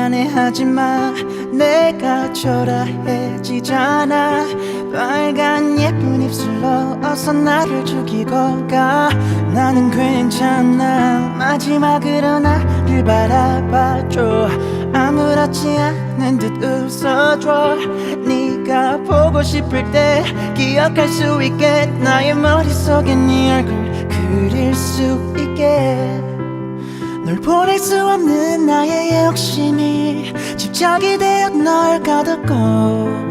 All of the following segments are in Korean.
미안해하지만 내가 초라해지잖아. 빨간 예쁜 입술로 어서 나를 죽이고 가. 나는 괜찮아. 마지막으로 나를 바라봐줘. 아무렇지 않은 듯 웃어줘. 네가 보고 싶을 때 기억할 수 있게 나의 머릿속에 네 얼굴 그릴 수 있게. 널 보낼 수 없는 나의 욕심이 집착이 되어 널 가뒀고.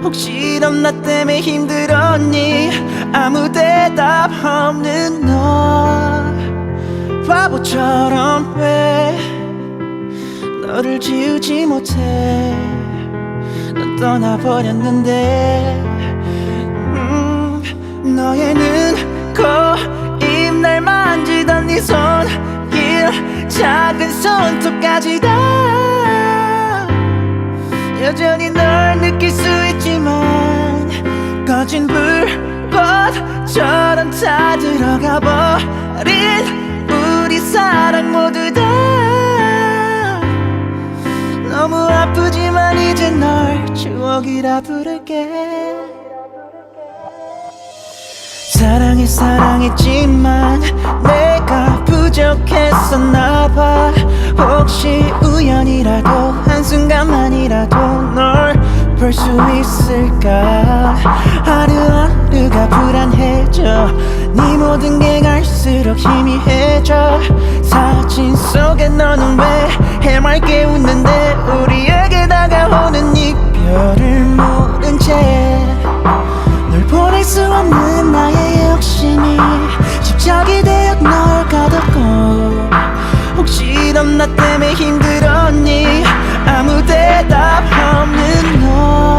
혹시 넌 나 때문에 힘들었니? 아무 대답 없는 너 바보처럼 왜 너를 지우지 못해. 넌 떠나버렸는데 너의 눈, 코, 입 날 만지던 네 손길 작은 손톱까지 다 여전히 널 느낄 수 있지만 꺼진 불꽃처럼 다 들어가 버린 우리 사랑 모두 다 너무 아프지만 이제 널 추억이라 부를게. 사랑했지만 내가 부족했었나봐. 혹시 우연이라도 한순간만이라도 널 볼 수 있을까. 하루하루가 불안해져. 네 모든 게 갈수록 희미해져. 사진 속에 너는 왜 해맑게 웃는데 우리에게 다가오는 이별을 모른 채 널 보낼 수 없는 나의 욕심이 집착이 되어 널 가뒀고. 혹시 넌 나 때문에 힘들었니? 아무 대답 없는 너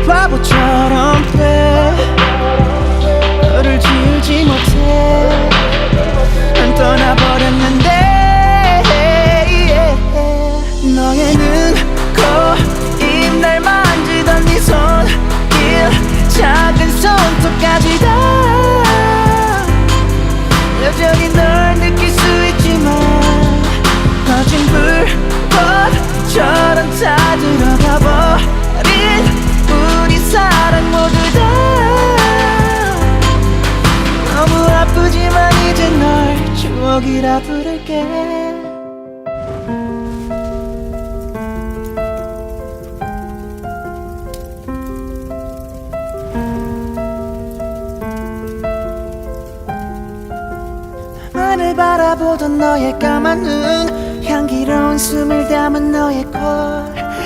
바보처럼 왜 너를 지우지 못해. 난 떠나버렸는데 너의 눈, 코, 입 날 만지던 네 손길 작은 손톱까지 다 여전히 널 느낄 수 있지만 꺼진 불꽃처럼 다 들어가 버린 우리 사랑 모두 다 너무 아프지만 이제 널 추억이라 부를게. 나를 바라보던 너의 까만 눈 향기로운 숨을 담은 너의 콜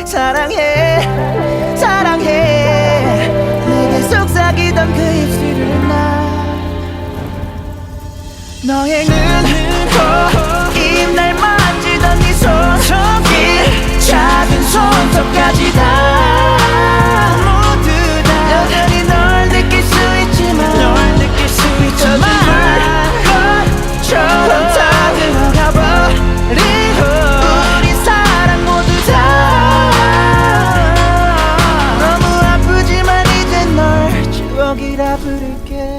사랑해 사랑해. 내게 속삭이던 그 입술을 나 너의 눈, 코, 입 날 만지던 네 손길 작은 손톱까지 다 모두 다 여전히 널 느낄 수 있지만 처럼 다 들어가 버린 우리 사랑 모두 다 너무 아프지만 이제 널 추억이라 부를게.